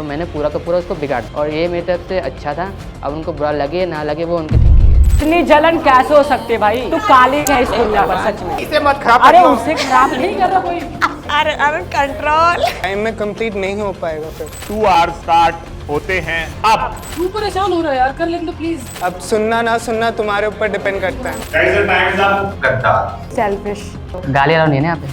मैंने पूरा का पूरा उसको बिगाड़ दिया। और ये मेरी तरफ से अच्छा था। अब उनको बुरा लगे ना लगे वो उनकी थिंकिंग है। इतनी जलन कैसे हो सकती है भाई? तू काली है इस दुनिया पर सच में। इसे मत खराब अरे उसे खराब नहीं कर रहा कोई। अरे कंट्रोल टाइम में कंप्लीट नहीं हो पाएगा फिर। 2 आवर्स स्टार्ट होते हैं अब। तू परेशान हो रहा है यार, कर लेने दो प्लीज। अब सुनना ना सुनना तुम्हारे ऊपर डिपेंड करता है। Guys, the time is up. गद्दार। सेल्फिश गाली अलाउ नहीं है ना यहाँ पे।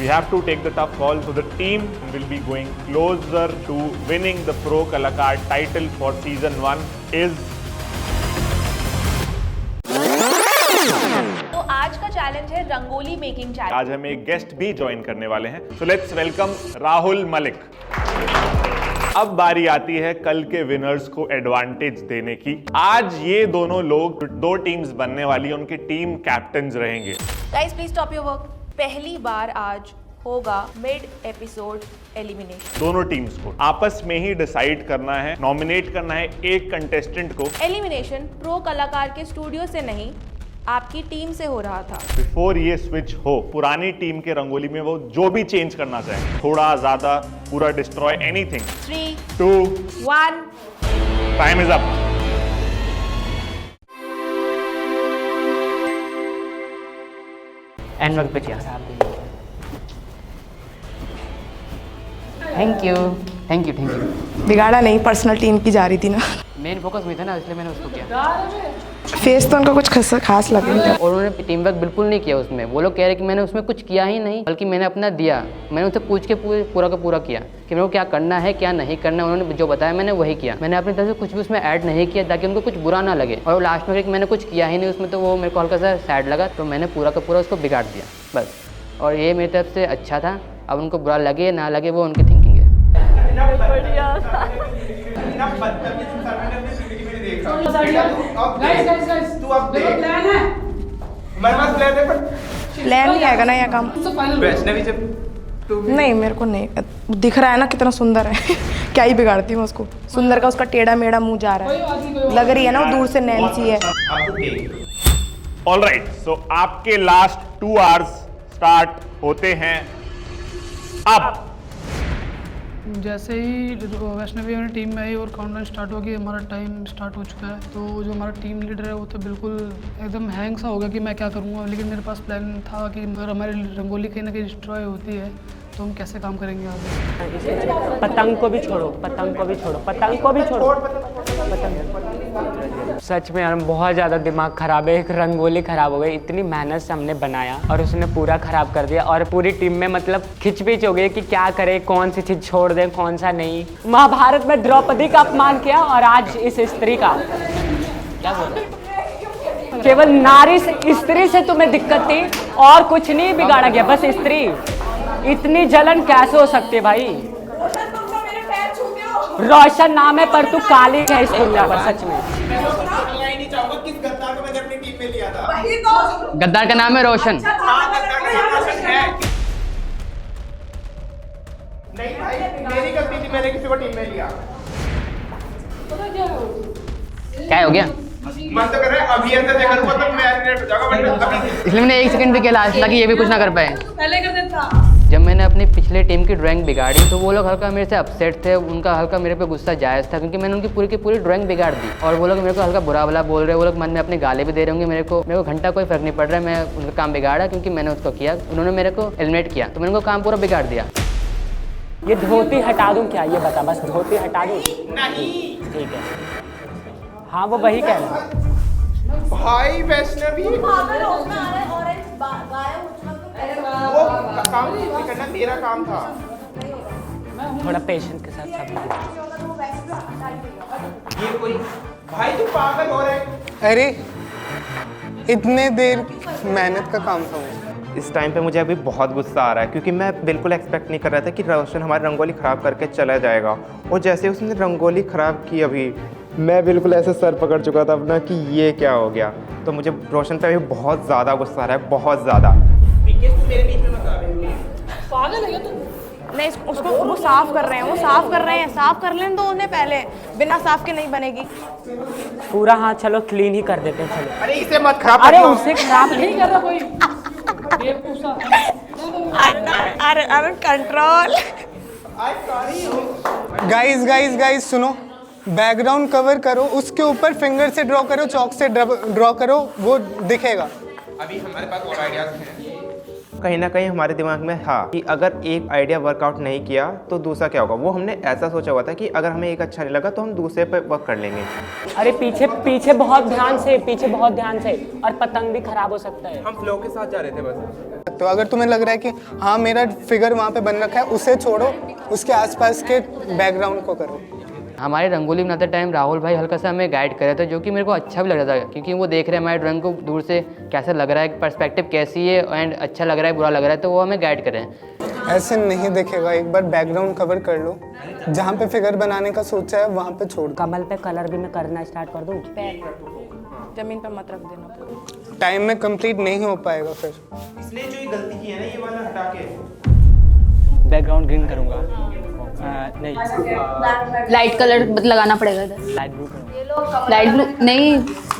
We have to take the tough call, so the team will be going closer to winning the Pro Kalaकार title for season 1 is तो आज का चैलेंज है रंगोली मेकिंग चैलेंज। आज हमें एक गेस्ट भी ज्वाइन करने वाले हैं। So let's welcome Rahul Malik. अब बारी आती है कल के विनर्स को एडवांटेज देने की। आज ये दोनों लोग 2 टीम्स बनने वाली है, उनके टीम कैप्टन्स रहेंगे। Guys please stop your work. पहली बार आज होगा मिड एपिसोड एलिमिनेशन। दोनों टीम्स को आपस में ही डिसाइड करना है, नॉमिनेट करना है एक कंटेस्टेंट को। एलिमिनेशन प्रो कलाकार के स्टूडियो से नहीं, आपकी टीम से हो रहा था। बिफोर ये स्विच हो, पुरानी टीम के रंगोली में वो जो भी चेंज करना चाहे, थोड़ा ज्यादा, पूरा destroy, anything. 3 2 1 time is up. And वक्त पे किया। Thank you thank you thank you. बिगाड़ा नहीं, पर्सनल टीम की जा रही थी ना। मेन फोकस में था ना, इसलिए मैंने उसको किया। फेस तो उनका कुछ खास लग रहा था। और उन्होंने टीम वर्क बिल्कुल नहीं किया उसमें। वो लोग कह रहे कि मैंने उसमें कुछ किया ही नहीं, बल्कि मैंने अपना दिया। मैंने उनसे पूछ के पूरा का पूरा किया कि मेरे को क्या करना है क्या नहीं करना। उन्होंने जो बताया मैंने वही किया। मैंने अपनी तरफ से कुछ भी उसमें ऐड नहीं किया ताकि उनको कुछ बुरा ना लगे। और लास्ट में मैंने कुछ किया ही नहीं उसमें, तो वो मेरे को हल्का सा सैड लगा, तो मैंने पूरा का पूरा उसको बिगाड़ दिया बस। और ये मेरी तरफ से अच्छा था। अब उनको बुरा लगे ना लगे वो उनकी थिंकिंग है। प्लान नहीं आएगा ना यह काम। नहीं मेरे को नहीं दिख रहा है ना कितना सुंदर है। क्या ही बिगाड़ती हूँ उसको। सुंदर का उसका टेढ़ा मेढ़ा मुंह जा रहा है, लग रही है ना वो दूर से नैन्सी है। ऑलराइट, सो आपके लास्ट 2 आवर्स स्टार्ट होते हैं अब। जैसे ही वैष्णवी हमारी टीम में आई और काउंटडाउन स्टार्ट हो गया, हमारा टाइम स्टार्ट हो चुका है। तो जो हमारा टीम लीडर है वो तो बिल्कुल एकदम हैंग सा हो गया कि मैं क्या करूँगा। लेकिन मेरे पास प्लान था कि अगर हमारी रंगोली कहीं ना कहीं डिस्ट्रॉय होती है तो हम कैसे काम करेंगे आगे। पतंग को भी छोड़ो, पतंग को भी छोड़ो, पतंग को भी छोड़ो, पतंग। सच में यार बहुत ज़्यादा दिमाग खराब है। एक रंगोली खराब हो गई, इतनी मेहनत से हमने बनाया और उसने पूरा खराब कर दिया। और पूरी टीम में मतलब खिचपिच हो गई कि क्या करे, कौन सी चीज़ छोड़ दें कौन सा नहीं। महाभारत में द्रौपदी का अपमान किया और आज इस स्त्री का। क्या बोल, केवल नारी से, स्त्री से तुम्हें दिक्कत थी और कुछ नहीं बिगाड़ा गया, बस स्त्री। इतनी जलन कैसे हो सकती है भाई? रोशन नाम है पर तू काली है इस दुनिया पर सच में। गद्दार का नाम है रोशन। नहीं भाई, मेरी गलती थी, मैंने किसी को टीम में लिया। क्या हो गया? मन तो कर रहा है अभी अंदर देखा तो मैं एलिमिनेट हो जाऊंगा, इसलिए मैंने 1 सेकंड भी किया लास्ट, ताकि ये भी कुछ ना कर पाए। पहले कर देता। जब मैंने अपनी पिछले टीम की ड्राइंग बिगाड़ी तो वो लोग हल्का मेरे से अपसेट थे। उनका हल्का मेरे पे गुस्सा जायज़ था क्योंकि मैंने उनकी पूरी की पूरी ड्राइंग बिगाड़ दी। और वो लोग मेरे को हल्का बुरा भला बोल रहे हैं। वो लोग मन में अपने गाले भी दे रहे होंगे मेरे को घंटा कोई फर्क नहीं पड़ रहा है। मैं उनका काम बिगाड़ा क्योंकि मैंने उसको किया। उन्होंने मेरे को एलिमिनेट किया तो मैंने उनका काम पूरा बिगाड़ दिया। ये धोती हटा दूं क्या? ये बता, बस धोती हटा दूं? नहीं ठीक है, हाँ वो वही कह रहा है। भाई वैष्णवी वो काम नहीं करना, मेरा काम था। थोड़ा पेशेंस के साथ सब। ये कोई भाई तू पागल हो रहा है। अरे इतने देर मेहनत का काम था वो। इस टाइम पे मुझे अभी बहुत गुस्सा आ रहा है क्योंकि मैं बिल्कुल एक्सपेक्ट नहीं कर रहा था कि रोशन हमारी रंगोली ख़राब करके चला जाएगा। और जैसे उसने रंगोली ख़राब की अभी, मैं बिल्कुल ऐसे सर पकड़ चुका था अपना कि ये क्या हो गया। तो मुझे रोशन पे अभी बहुत ज़्यादा गुस्सा आ रहा है, बहुत ज़्यादा। पागल है तू? नहीं उसको वो साफ कर रहे हैं, साफ कर लें तो उन्हें पहले। बिना साफ के नहीं बनेगी पूरा। हाँ चलो क्लीन ही कर देते हैं, चलो। अरे इसे मत खराब अरे उसे खराब नहीं कर रहा कोई। अरे कंट्रोल। गाइस गाइस गाइस सुनो, बैकग्राउंड कवर करो, उसके ऊपर फिंगर से ड्रॉ करो, चॉक से ड्रॉ करो, वो दिखेगा। अभी हमारे पास और आइडियाज हैं। कहीं ना कहीं हमारे दिमाग में था कि अगर एक आइडिया वर्कआउट नहीं किया तो दूसरा क्या होगा। वो हमने ऐसा सोचा हुआ था कि अगर हमें एक अच्छा नहीं लगा तो हम दूसरे पे वर्क कर लेंगे। अरे पीछे पीछे बहुत ध्यान से, पीछे बहुत ध्यान से, और पतंग भी खराब हो सकता है। हम फ्लो के साथ जा रहे थे बस। तो अगर तुम्हें लग रहा है कि हाँ मेरा फिगर वहाँ पे बन रखा है, उसे छोड़ो, उसके आसपास के बैकग्राउंड को करो। हमारे रंगोली बनाते टाइम राहुल भाई हल्का सा हमें गाइड कर रहे थे, जो कि मेरे को अच्छा भी लग रहा था, क्योंकि वो देख रहे हैं हमारे ड्राइंग को दूर से कैसा लग रहा है, पर्सपेक्टिव कैसी है, एंड अच्छा लग रहा है बुरा लग रहा है, तो वो हमें गाइड कर रहे हैं। ऐसे नहीं दिखेगा, एक बार बैकग्राउंड कवर कर लो, जहाँ पे फिगर बनाने का सोचा है वहाँ पे छोड़। कमल पे कलर भी मैं करना स्टार्ट कर दूँ? जमीन पे मत रख देना, टाइम में कंप्लीट नहीं हो पाएगा फिर। इसलिए जो ये गलती की है ना, ये वाला हटा के बैकग्राउंड ग्रीन करूँगा। नहीं, लाइट कलर लगाना पड़ेगा इधर। लाइट ब्लू करूँगा। लाइट ब्लू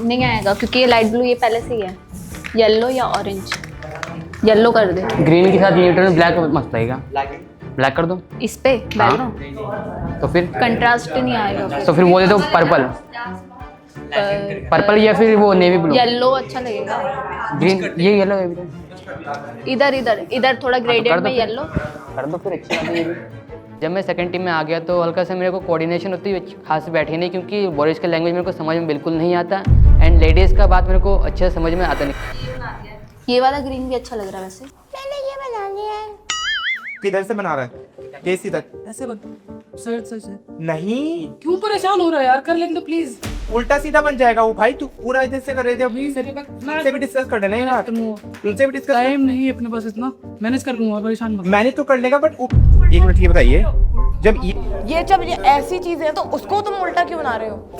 नहीं आएगा, क्योंकि ये लाइट ब्लू ये पहले से ही है। येलो या ऑरेंज, येलो कर दे। ग्रीन के साथ न्यूट्रल में ब्लैक मस्त लगेगा, ब्लैक कर दो इस पे बैकग्राउंड, तो फिर कंट्रास्ट नहीं आएगा। तो फिर वो दे दो पर्पल, पर्पल या फिर वो नेवी ब्लू। येलो अच्छा लगेगा। ग्रीन, ये येलो है इधर इधर इधर थोड़ा ग्रेडेड में येलो कर दो, फिर अच्छी बात है। जब मैं सेकंड टीम में आ गया तो हल्का सा मेरे को कोऑर्डिनेशन उतनी खास बैठी नहीं, क्योंकि बोरिश का लैंग्वेज मेरे को समझ में बिल्कुल नहीं आता, एंड लेडीज़ का बात मेरे को अच्छे से समझ में आता नहीं। ये वाला ग्रीन भी अच्छा लग रहा है वैसे। मैंने ये बना लिया है। किधर से बना रहा है? कैसी तक? ऐसे बन सर से नहीं, क्यों परेशान हो रहा है यार, कर लेंगे तो प्लीज। उल्टा सीधा बन जाएगा वो भाई। तू पूरा इधर से कर रहे थे, अभी उनसे भी डिस्कस कर लेना यार, उनसे भी डिस्कस। टाइम नहीं है अपने पास इतना, मैनेज कर लूंगा, परेशान मत। मैंने तो कर लेगा, बट एक मिनट ये बताइए, जब ये ऐसी चीजें हैं तो उसको तुम उल्टा क्यों बना रहे हो?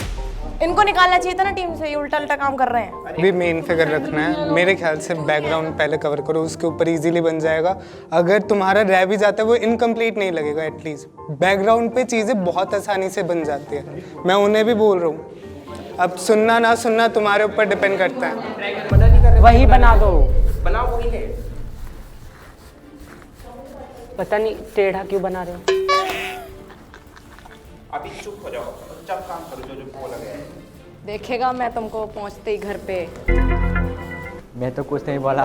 इनको निकालना चाहिए था ना टीम से, ये उल्टा उल्टा काम कर रहे हैं। भी मेन फिगर रखना है मेरे ख्याल से। बैकग्राउंड पहले कवर करो, उसके ऊपर इजीली बन जाएगा। अगर तुम्हारा रह भी जाता है वो इनकम्प्लीट नहीं लगेगा। एटलीस्ट बैकग्राउंड पे चीज़ें बहुत आसानी से बन जाती है, मैं उन्हें भी बोल रहा हूँ। अब सुनना ना सुनना तुम्हारे ऊपर डिपेंड करता है। वही बना दो, बनाओ वही है। पता नहीं टेढ़ा क्यों बना रहे हो। अभी चुप हो जाओ, चुप काम करो, जो जो बोला गया है। देखेगा मैं तुमको पहुंचते ही घर पे। मैं तो कुछ नहीं बोला,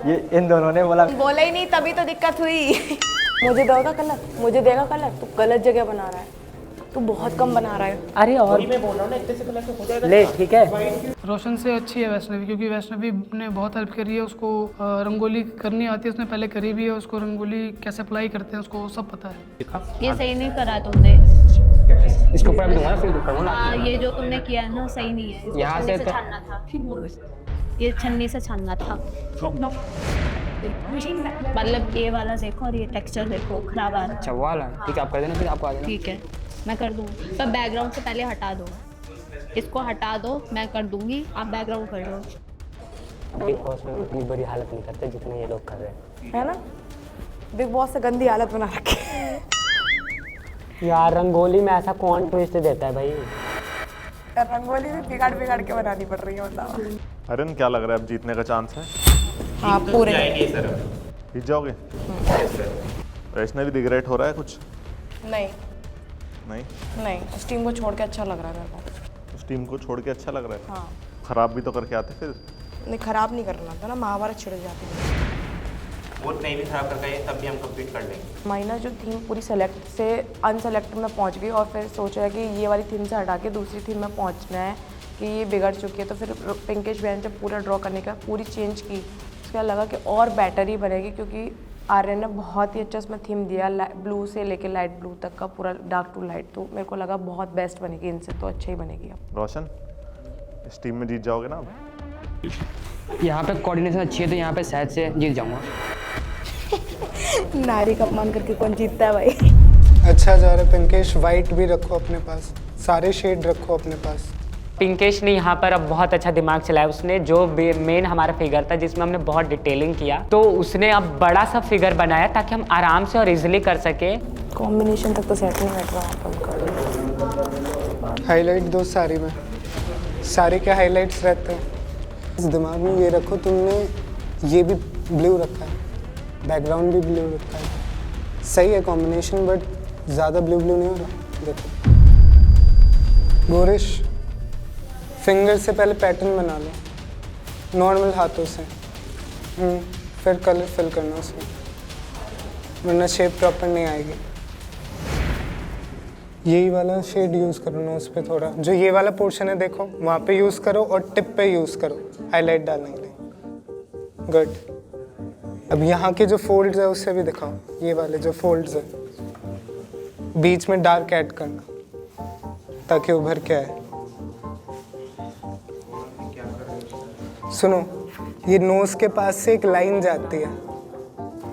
ये इन दोनों ने बोला। बोला ही नहीं तभी तो दिक्कत हुई। मुझे देगा कलर, मुझे देगा कलर। तू गलत जगह बना रहा है, तू बहुत कम बना रहा है। अरे और मैं बोल रहा हूँ ना, इतने से कलर तो हो जाएगा। ले ठीक है। रोशन से अच्छी है वैष्णवी, क्योंकि वैष्णवी ने बहुत हेल्प करी है उसको। रंगोली करनी आती है, उसने पहले करी भी है, उसको रंगोली कैसे अप्लाई करते हैं उसको सब पता है। ये सही नहीं करा तुमने। इसके ऊपर दूंगा फिर करूँ ना। ये जो तुमने किया है ना सही नहीं है। इसको यहाँ से छन्नी छानना था, ये छन्नी से छानना था। मतलब ये वाला देखो और ये टेक्सचर देखो, खराब आ रहा है। अच्छा वाला ठीक है, आप कर देना फिर आपको आ जाएगा। ठीक है मैं कर दूँगी, पर बैकग्राउंड से पहले हटा दो, इसको हटा दो, मैं कर दूँगी, आप बैकग्राउंड कर दो। बिग बॉस में उतनी बुरी हालत नहीं करते जितने ये लोग कर रहे हैं, है ना? बिग बॉस से गंदी हालत बना रखी है। यार रंगोली में ऐसा कौन ट्विस्ट देता है भाई? रंगोली भी बिगाड़ बिगाड़ के बनानी पड़ रही है, बताओ। अरन क्या लग रहा है अब जीतने का चांस है? हाँ पूरे जीत जाओगे? वैष्णवी रिग्रेट हो रहा है कुछ? नहीं नहीं, नहीं, उस टीम को छोड़ के अच्छा लग रहा है मेरे को। उस टीम को छोड़ के अच्छा लग रहा है? हाँ। खराब भी तो करके आते फिर। नहीं खराब नहीं करना था ना, महाभारत छिड़ जाती है। वो नहीं भी खराब करके आए तब भी हम कंप्लीट कर लेंगे। माइना जो थीम पूरी सेलेक्ट से अनसेलेक्ट में पहुंच गई और फिर सोचा है कि ये वाली थीम से हटा के दूसरी थीम में पहुंचना है कि ये बिगड़ चुकी है, तो फिर पिंकिश बहन जब पूरा ड्रॉ करने का पूरी चेंज की, उसके बाद लगा कि और बेटर ही बनेगी, क्योंकि आर्यन ने बहुत ही अच्छा उसमें थीम दिया, ब्लू से लेके लाइट ब्लू तक का पूरा डार्क टू लाइट, तो मेरे को लगा बहुत बेस्ट बनेगी, इनसे तो अच्छा ही बनेगी। अब रोशन इस टीम में जीत जाओगे ना? यहाँ पे कोऑर्डिनेशन अच्छी है तो यहाँ पे शायद से जीत जाऊँगा। नारी का अपमान करके कौन जीतता है भाई? अच्छा जा रहा है पिंकेश, वाइट भी रखो अपने पास, सारे शेड रखो अपने पास। पिंकेश ने यहाँ पर अब बहुत अच्छा दिमाग चलाया। उसने जो मेन हमारा फिगर था जिसमें हमने बहुत डिटेलिंग किया, तो उसने अब बड़ा सा फिगर बनाया ताकि हम आराम से और इजीली कर सके। कॉम्बिनेशन तक तो सेट नहीं बैठ रहा। हाईलाइट दो सारी में, सारे के हाईलाइट्स रहते हैं। इस दिमाग में ये रखो, तुमने ये भी ब्लू रखा है, बैकग्राउंड भी ब्लू रखा है, सही है कॉम्बिनेशन, बट ज़्यादा ब्लू ब्लू नहीं हो रहा, देखो। गोरिश, फिंगर से पहले पैटर्न बना लो, नॉर्मल हाथों से। फिर कलर फिल करना उसमें, वरना शेप प्रॉपर नहीं आएगी। यही वाला शेड यूज़ करो ना उस पर थोड़ा, जो ये वाला पोर्शन है देखो वहाँ पे यूज़ करो और टिप पे यूज़ करो हाईलाइट डालने के लिए। गुड। अब यहाँ के जो फोल्ड्स है उससे भी दिखाओ, ये वाले जो फोल्ड्स है बीच में डार्क ऐड करना ताकि उभर के आए। सुनो, ये नोज के पास से एक लाइन जाती है,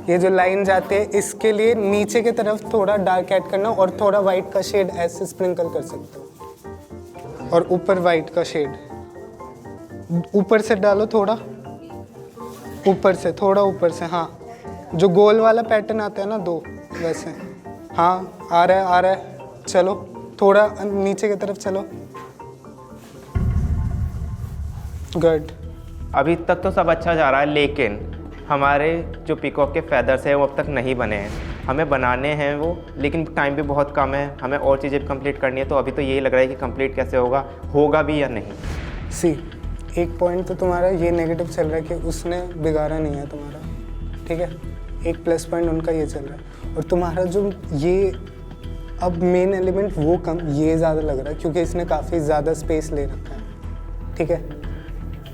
ये जो लाइन जाती है इसके लिए नीचे की तरफ थोड़ा डार्क ऐड करना और थोड़ा वाइट का शेड ऐसे स्प्रिंकल कर सकते हो। और ऊपर वाइट का शेड ऊपर से डालो, थोड़ा ऊपर से, थोड़ा ऊपर से। हाँ, जो गोल वाला पैटर्न आता है ना 2 वैसे। हाँ, आ रहा है। चलो थोड़ा नीचे की तरफ चलो। गुड। अभी तक तो सब अच्छा जा रहा है, लेकिन हमारे जो पीकॉक के फेदर्स हैं वो अब तक नहीं बने हैं। हमें बनाने हैं वो, लेकिन टाइम भी बहुत कम है, हमें और चीज़ें भी कंप्लीट करनी है। तो अभी तो यही लग रहा है कि कंप्लीट कैसे होगा भी या नहीं। सी, एक पॉइंट तो तुम्हारा ये नेगेटिव चल रहा है कि उसने बिगाड़ा नहीं है तुम्हारा, ठीक है। एक प्लस पॉइंट उनका ये चल रहा है। और तुम्हारा जो ये अब मेन एलिमेंट वो कम, ये ज़्यादा लग रहा है क्योंकि इसने काफ़ी ज़्यादा स्पेस ले रखा है, ठीक है।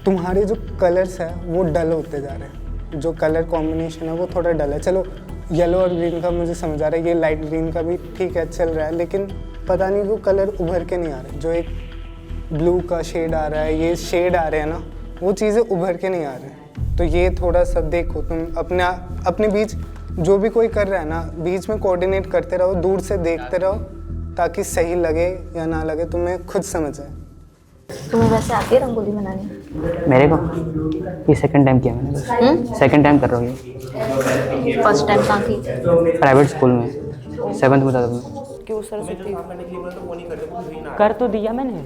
तुम्हारे जो कलर्स है वो डल होते जा रहे हैं, जो कलर कॉम्बिनेशन है वो थोड़ा डल है। चलो येलो और ग्रीन का मुझे समझ आ रहा है, ये लाइट ग्रीन का भी ठीक है चल रहा है, लेकिन पता नहीं वो कलर उभर के नहीं आ रहे। जो एक ब्लू का शेड आ रहा है, ये शेड आ रहे हैं ना, वो चीज़ें उभर के नहीं आ रहे हैं। तो ये थोड़ा सा देखो तुम अपने बीच, जो भी कोई कर रहा है ना, बीच में कोऑर्डिनेट करते रहो, दूर से देखते रहो ताकि सही लगे या ना लगे तुम्हें खुद समझ आए। तुम्हें वैसे आती है रंगोली बनानी? मेरे को ये सेकंड टाइम किया मैंने। सेकंड टाइम कर रहा हूँ ये। फर्स्ट टाइम कहाँ की? प्राइवेट स्कूल में 7th में था तब मैं। क्यों सरस्वती? कर तो दिया मैंने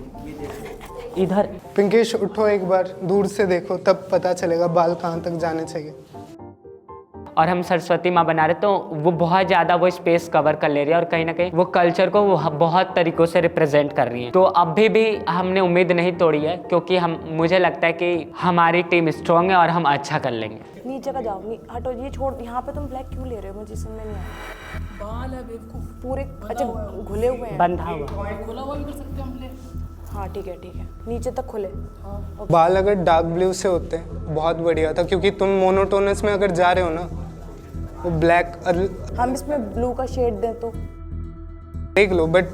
इधर। पिंकेश उठो, एक बार दूर से देखो तब पता चलेगा बाल कहाँ तक जाने चाहिए। और हम सरस्वती माँ बना रहे तो वो बहुत ज़्यादा वो स्पेस कवर कर ले रही है और कहीं ना कहीं वो कल्चर को वो बहुत तरीक़ों से रिप्रेजेंट कर रही है। तो अभी भी हमने उम्मीद नहीं तोड़ी है, क्योंकि मुझे लगता है कि हमारी टीम स्ट्रॉन्ग है और हम अच्छा कर लेंगे। नीचे का जाओ, हटो, ये छोड़। यहाँ पे तुम ब्लैक क्यों ले रहे हो? मुझे समझ में नहीं आया। बाल है पूरे, अच्छा घुले हुए हैं, बंधा हुआ, खुला हुआ भी कर सकते हैं हम ले। हाँ ठीक है, नीचे तक खुले। बाल अगर डार्क ब्लू से होते बहुत बढ़िया था, क्योंकि तुम मोनोटोनस में अगर जा रहे हो ना, वो ब्लैक। हम इसमें ब्लू का शेड दें तो देख लो, बट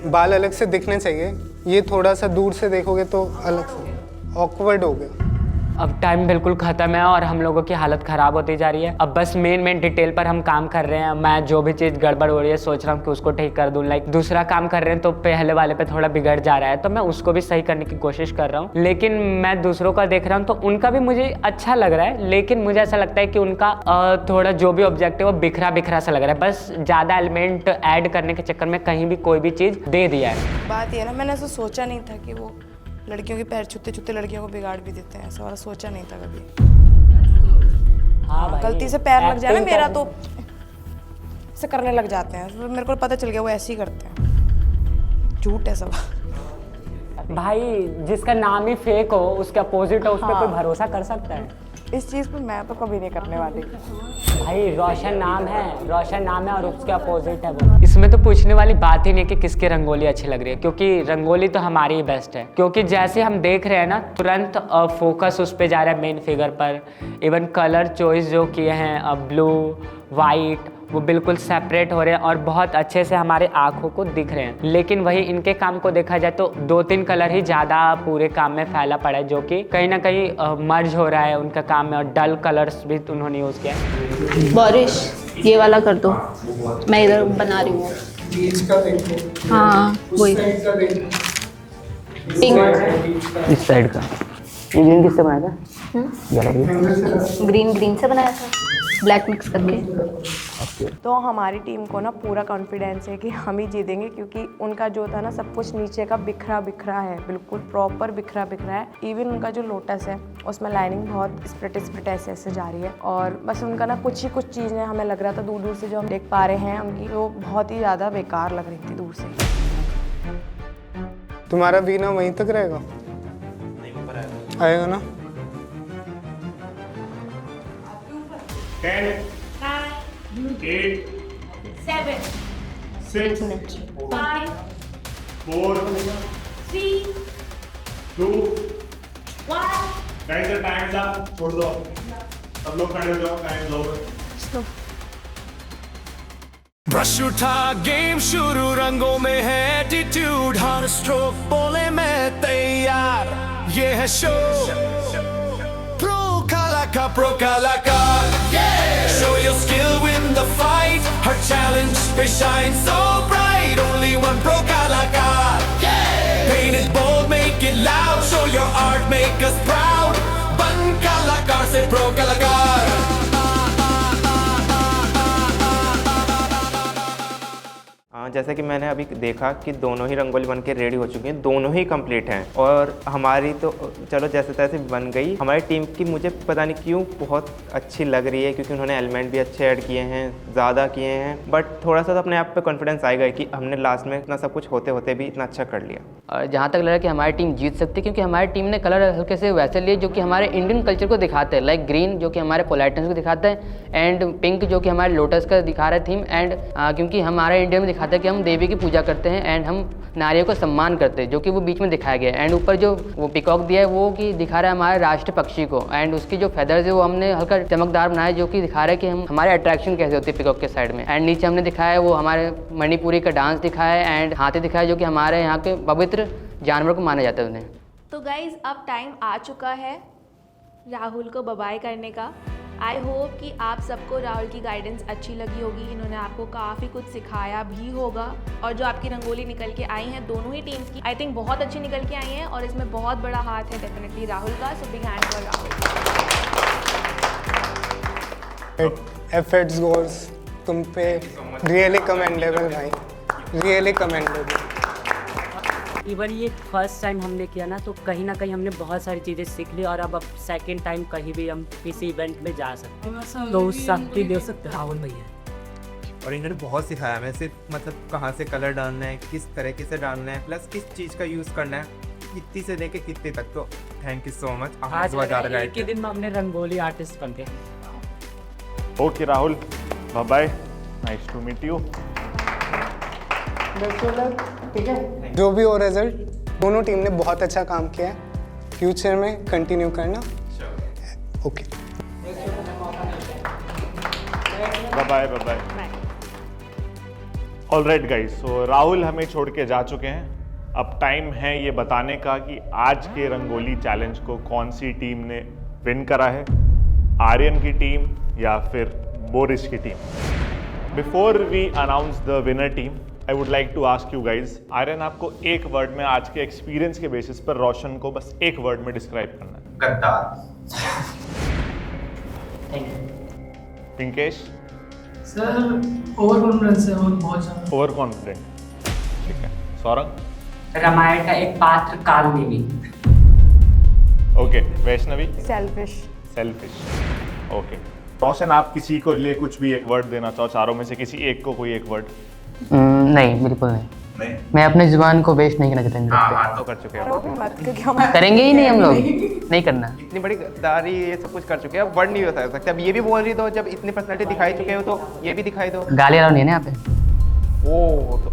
बाल अलग से दिखने चाहिए। ये थोड़ा सा दूर से देखोगे तो अलग से ऑकवर्ड हो गया। अब टाइम बिल्कुल ख़त्म है और हम लोगों की हालत ख़राब होती जा रही है। अब बस मेन डिटेल पर हम काम कर रहे हैं। मैं जो भी चीज़ गड़बड़ हो रही है सोच रहा हूँ कि उसको ठीक कर दूँ। लाइक दूसरा काम कर रहे हैं तो पहले वाले पे थोड़ा बिगड़ जा रहा है, तो मैं उसको भी सही करने की कोशिश कर रहा हूँ। लेकिन मैं दूसरों का देख रहा हूँ तो उनका भी मुझे अच्छा लग रहा है, लेकिन मुझे ऐसा लगता है कि उनका थोड़ा जो भी ऑब्जेक्ट है वो बिखरा बिखरा सा लग रहा है। बस ज़्यादा एलिमेंट ऐड करने के चक्कर में कहीं भी कोई भी चीज़ दे दिया है। बात ये ना, मैंने ऐसा सोचा नहीं था कि वो लड़कियों के पैर छूते छूते लड़कियों को बिगाड़ भी देते हैं। ऐसा वाला सोचा नहीं था कभी। हाँ भाई, गलती से पैर लग जाए ना मेरा तो ऐसे करने लग जाते हैं। तो मेरे को पता चल गया वो ऐसे ही करते हैं। झूठ है सब। भाई जिसका नाम ही फेक हो, उसके अपोजिट हो, उस पर कोई भरोसा कर सकता है? इस चीज़ पर मैं तो कभी नहीं करने वाली। भाई रोशन नाम है और उसके अपोजिट है वो। इसमें तो पूछने वाली बात ही नहीं कि किसकी रंगोली अच्छी लग रही है, क्योंकि रंगोली तो हमारी ही बेस्ट है। क्योंकि जैसे हम देख रहे हैं ना, तुरंत फोकस उस पर जा रहा है मेन फिगर पर। इवन कलर चॉइस जो किए हैं ब्लू वाइट, वो बिल्कुल सेपरेट हो रहे हैं और बहुत अच्छे से हमारे आँखों को दिख रहे हैं। लेकिन वही इनके काम को देखा जाए तो 2-3 कलर ही ज़्यादा पूरे काम में फैला पड़ा है, जो कि कहीं ना कहीं मर्ज हो रहा है उनका काम में। और डल कलर्स भी उन्होंने यूज़ किया है। बारिश ये वाला कर दो, मैं इधर बना रही हूँ। हाँ वही पिंक। इस साइड का ये ग्रीन किससे बनाया था? ग्रीन से बनाया था, ब्लैक मिक्स करके। तो हमारी टीम को ना पूरा कॉन्फिडेंस है कि हम ही जीतेंगे, क्योंकि उनका जो था ना सब कुछ नीचे का बिखरा बिखरा है, बिल्कुल प्रॉपर बिखरा बिखरा है। इवन उनका जो लोटस है उसमें लाइनिंग बहुत स्प्लिट ऐसे जा रही है, और बस उनका ना कुछ चीज़ें हमें लग रहा था दूर दूर से जो हम देख पा रहे हैं उनकी, वो बहुत ही ज़्यादा बेकार लग रही थी दूर से। तुम्हारा वीना वहीं तक रहेगा? आएगा ना? 10, 8, 7, 6, 5, 4, 3, 2, 1। गाइस द टाइम्स अप, छोड़ दो सब लोग खड़े हो जाओ, टाइम ओवर। ब्रश उठा गेम शुरू, रंगों में है एटीट्यूड, हर स्ट्रोक बोले मैं तैयार, ये है शो प्रो कलाकार, show your skill, win the fight, her challenge they shine so bright, only one pro कलाकार, paint it bold, make it loud, show your art, make us proud, बन कलाकार से प्रो कलाकार। जैसे कि मैंने अभी देखा कि दोनों ही रंगोली बन के रेडी हो चुकी हैं, दोनों ही कंप्लीट हैं, और हमारी तो चलो जैसे तैसे बन गई। हमारी टीम की मुझे पता नहीं क्यों बहुत अच्छी लग रही है, क्योंकि उन्होंने एलिमेंट भी अच्छे ऐड किए हैं, ज़्यादा किए हैं, बट थोड़ा सा तो अपने आप पे कॉन्फिडेंस आएगा कि हमने लास्ट में इतना सब कुछ होते होते भी इतना अच्छा कर लिया। और जहाँ तक लग रहा है कि हमारी टीम जीत सकती है, क्योंकि हमारी टीम ने कलर हल्के से वैसे लिए जो कि हमारे इंडियन कल्चर को दिखाते हैं, लाइक ग्रीन जो कि हमारे पोलाइटनेस को दिखाता है, एंड पिंक जो कि हमारे लोटस का दिखा रहा है थीम, एंड क्योंकि हमारे इंडिया में दिखाता है कि हम देवी की पूजा करते हैं एंड हम नारियों को सम्मान करते हैं, जो कि वो बीच में दिखाया गया है। एंड ऊपर जो वो पिकॉक दिया है वो कि दिखा रहा है हमारे राष्ट्र पक्षी को, एंड उसकी जो फेदर्स है वो हमने हल्का चमकदार बनाया, जो कि दिखा रहा है कि हम हमारे अट्रैक्शन कैसे होती है पिकॉक के साइड में। एंड नीचे हमने दिखाया है वो हमारे मणिपुरी का डांस दिखाया है, एंड हाथी दिखाया जो कि हमारे यहाँ के पवित्र जानवर को माना जाता है उन्हें। तो गाइज अब टाइम आ चुका है राहुल को बाय करने का। आई होप कि आप सबको राहुल की गाइडेंस अच्छी लगी होगी, इन्होंने आपको काफ़ी कुछ सिखाया भी होगा, और जो आपकी रंगोली निकल के आई हैं दोनों ही टीम्स की, आई थिंक बहुत अच्छी निकल के आई हैं, और इसमें बहुत बड़ा हाथ है डेफिनेटली राहुल का। So big hand for Rahul. Efforts goals तुम पे रियली कमेंडेबल भाई, रियली कमेंडेबल। इवन ये फर्स्ट टाइम हमने किया ना, तो कहीं ना कहीं हमने बहुत सारी चीज़ें सीख ली, और अब सेकंड टाइम कहीं भी हम किसी इवेंट में जा सकते हैं, तो उस शक्ति दे सकते हैं राहुल भैया। और इन्होंने बहुत सिखाया हमें, सिर्फ मतलब कहाँ से कलर डालना है, किस तरीके से डालना है, प्लस किस चीज़ का यूज़ करना है, कितनी से लेके कितने तक। तो थैंक यू सो मच। आज एक ही दिन में हमने रंगोली आर्टिस्ट बन गए। Okay Rahul, bye bye, nice to meet you. ठीक है, जो भी हो रिजल्ट, दोनों टीम ने बहुत अच्छा काम किया है, फ्यूचर में कंटिन्यू करना। Okay, bye bye. Alright guys, so Rahul हमें छोड़ के जा चुके हैं। अब टाइम है ये बताने का कि आज के रंगोली चैलेंज को कौन सी टीम ने विन करा है, आर्यन की टीम या फिर बोरिस की टीम। Before we announce the winner team, I would like to ask you guys, Aryan आपको एक वर्ड में आज के एक्सपीरियंस के बेसिस पर रोशन को बस एक वर्ड में डिस्क्राइब करना है। गद्दार। पिंकेश? सर ओवर कॉन्फिडेंस है और बहुत ज़्यादा। ओवर कॉन्फिडेंट, ठीक है। सौरभ? रामायण का एक पात्र काल देवी। ओके। वैष्णवी? सेल्फिश। ओके। रोशन, आप किसी को लिए कुछ भी एक वर्ड देना चाहो, चारों में से किसी एक को कोई एक वर्ड? नहीं, बिल्कुल नहीं। मैं अपने जुबान को वेस्ट नहीं करना चाहता। हाँ तो कर चुके हैं, करेंगे ही नहीं हम लोग, नहीं करना। इतनी बड़ी गद्दारी ये सब कुछ कर चुके हैं, अब वर्ड नहीं बता सकते। अब ये भी बोल रही, तो जब इतनी पर्सनालिटी दिखाई चुके हो तो ये भी दिखाई दो। गाली अलाउ नहीं है ना यहाँ पे। ओ तो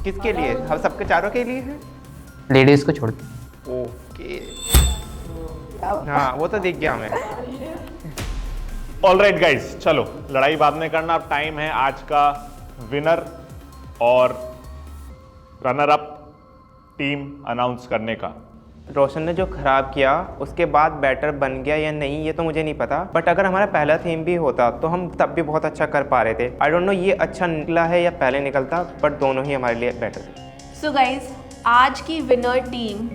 किसके लिए? हम सबके चारों के लिए है, लेडीज को छोड़ के। ओके, हाँ वो तो दिख गया हमें। ऑलराइट गाइस, चलो लड़ाई बाद में करना, अब टाइम है आज का विनर और रनर अप टीम अनाउंस करने का। रोशन ने जो खराब किया उसके बाद बेटर बन गया या नहीं ये तो मुझे नहीं पता, बट अगर हमारा पहला थीम भी होता तो हम तब भी बहुत अच्छा कर पा रहे थे। आई डोंट नो ये अच्छा निकला है या पहले निकलता, बट दोनों ही हमारे लिए बेटर थे। सो गाइज, आज की विनर टीम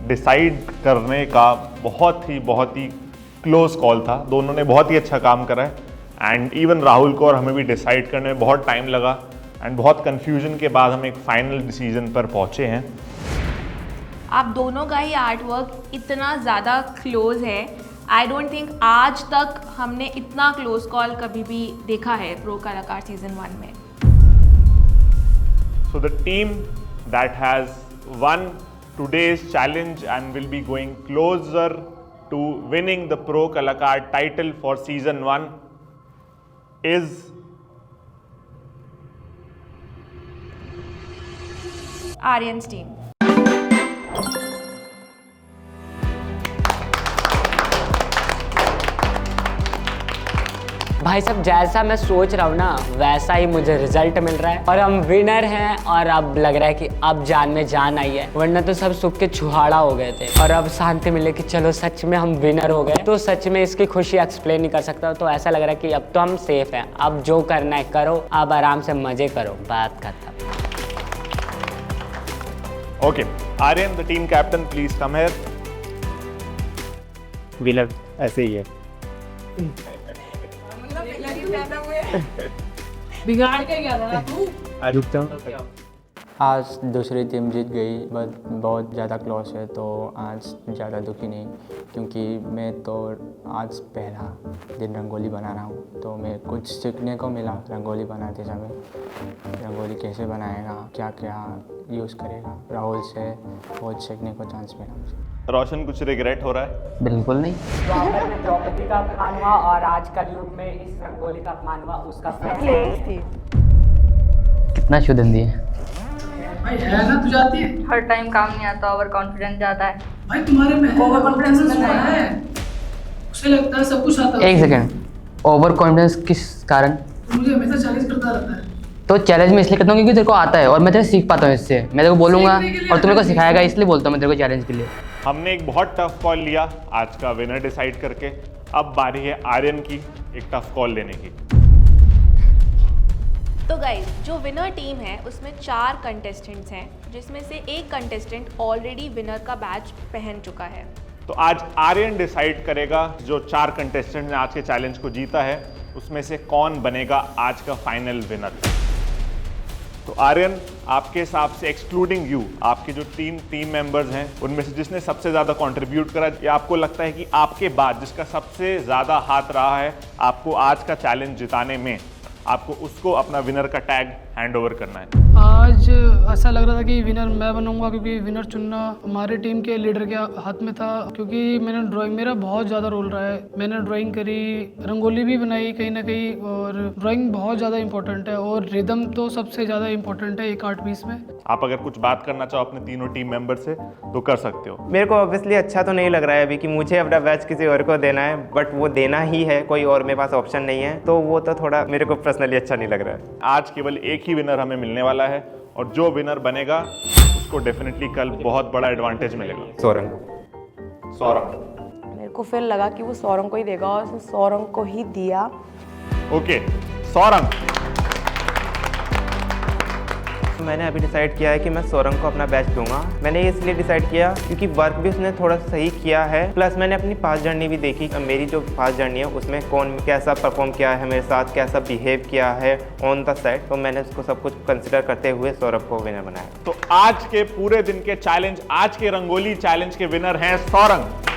डिसाइड करने का बहुत ही क्लोज कॉल था, दोनों ने बहुत ही अच्छा काम करा है। एंड इवन राहुल को और हमें भी डिसाइड करने में बहुत टाइम लगा एंड बहुत कंफ्यूजन के बाद हम एक फाइनल डिसीजन पर पहुंचे हैं। आप दोनों का ही आर्ट वर्क इतना ज़्यादा क्लोज है, आई डोंट थिंक आज तक हमने इतना क्लोज कॉल कभी भी देखा है प्रो कलाकार सीजन 1 में। So the team that has won today's challenge and will be going closer to winning the Pro Kalakar title for season 1 is Aryan's team. भाई साहब जैसा मैं सोच रहा हूँ ना वैसा ही मुझे रिजल्ट मिल रहा है और हम विनर हैं और अब लग रहा है कि अब जान में जान आई है, वरना तो सब सुख के छुहाड़ा हो गए थे और अब शांति मिले कि चलो सच में हम विनर हो गए। तो सच में इसकी खुशी एक्सप्लेन नहीं कर सकता। तो ऐसा लग रहा है कि अब तो हम सेफ हैं, अब जो करना है करो, अब आराम से मजे करो, बात खत्म। okay. Aryan, the team captain, please come here. Winner ऐसे ही है। बिगाड़ के क्या था तू? आज दूसरी टीम जीत गई, बट बहुत ज़्यादा क्लोज है, तो आज ज़्यादा दुखी नहीं, क्योंकि मैं तो आज पहला दिन रंगोली बना रहा हूँ, तो मैं कुछ सीखने को मिला रंगोली बनाते समय। रंगोली कैसे बनाएगा, क्या क्या यूज़ करेगा, राहुल से बहुत सीखने को चांस मिला मुझे। रोशन, कुछ रिग्रेट हो रहा है? बिल्कुल नहीं। द्रौपदी का अपमान हुआ और आज का युग में इस रंगोली का अपमान हुआ, उसका कितना शुद्ध हिंदी है भाई, है ना तू जाती है। हर टाइम काम नहीं आता, ओवर कॉन्फिडेंस ज़्यादा है। भाई तुम्हारे में ओवर कॉन्फिडेंस है, उसे लगता है सब कुछ आता है। एक सेकंड, ओवर कॉन्फिडेंस किस कारण? मुझे हमेशा चैलेंज करता रहता है। तो चैलेंज में इसलिए करता हूँ क्योंकि तेरे को आता है और मैं तेरे सीख पाता हूँ इससे। मैं तेरे को बोलूँगा और तू मेरे को सिखाएगा, इसलिए बोलता हूँ मैं तेरे को चैलेंज के लिए। हमने एक बहुत टफ कॉल लिया आज का विनर डिसाइड करके। अब बारी है आर्यन की एक टफ कॉल लेने की। तो गाइस, जो विनर टीम है उसमें 4 कंटेस्टेंट्स हैं, जिसमें से एक कंटेस्टेंट ऑलरेडी विनर का बैच पहन चुका है। तो आज आर्यन डिसाइड करेगा जो 4 कंटेस्टेंट ने आज के चैलेंज को जीता है उसमें से कौन बनेगा आज का फाइनल विनर। तो आर्यन, आपके हिसाब से एक्सक्लूडिंग यू, आपके जो टीम मेंबर्स हैं उनमें से जिसने सबसे ज़्यादा कंट्रीब्यूट करा, या आपको लगता है कि आपके बाद जिसका सबसे ज़्यादा हाथ रहा है आपको आज का चैलेंज जिताने में, आपको उसको अपना विनर का टैग हैंड ओवर करना है? आज ऐसा लग रहा था कि विनर मैं बनूंगा, क्योंकि विनर चुनना हमारे टीम के लीडर के हाथ में था। क्योंकि मैंने ड्राइंग, मेरा बहुत ज़्यादा रोल रहा है। मैंने ड्राइंग करी, रंगोली भी बनाई कहीं ना कहीं, और ड्राइंग बहुत ज़्यादा इंपॉर्टेंट है और रिदम तो सबसे ज़्यादा इंपॉर्टेंट है एक आर्ट पीस में। आप अगर कुछ बात करना चाहो अपने तीनों टीम मेंबर से तो कर सकते हो। मेरे को ऑब्वियसली अच्छा तो नहीं लग रहा है अभी कि मुझे अपना बैच किसी और को देना है, बट वो देना ही है, कोई और मेरे पास ऑप्शन नहीं है, तो वो तो थोड़ा मेरे को पर्सनली अच्छा नहीं लग रहा है। आज केवल एक ही विनर हमें मिलने वाला है और जो विनर बनेगा उसको डेफिनेटली कल बहुत बड़ा एडवांटेज मिलेगा। सौरंग। मेरे को फिर लगा कि वो सौरंग को ही देगा और उसने सौरंग को ही दिया। ओके, सौरंग। मैंने अभी डिसाइड किया है कि मैं सौरंग को अपना बैच दूंगा। मैंने ये इसलिए डिसाइड किया क्योंकि वर्क भी उसने थोड़ा सही किया है, प्लस मैंने अपनी पास्ट जर्नी भी देखी। मेरी जो पास्ट जर्नी है उसमें कौन कैसा परफॉर्म किया है मेरे साथ, कैसा बिहेव किया है ऑन द सेट, तो मैंने उसको सब कुछ कंसिडर करते हुए सौरभ को विनर बनाया। तो आज के पूरे दिन के चैलेंज, आज के रंगोली चैलेंज के विनर हैं सौरंग।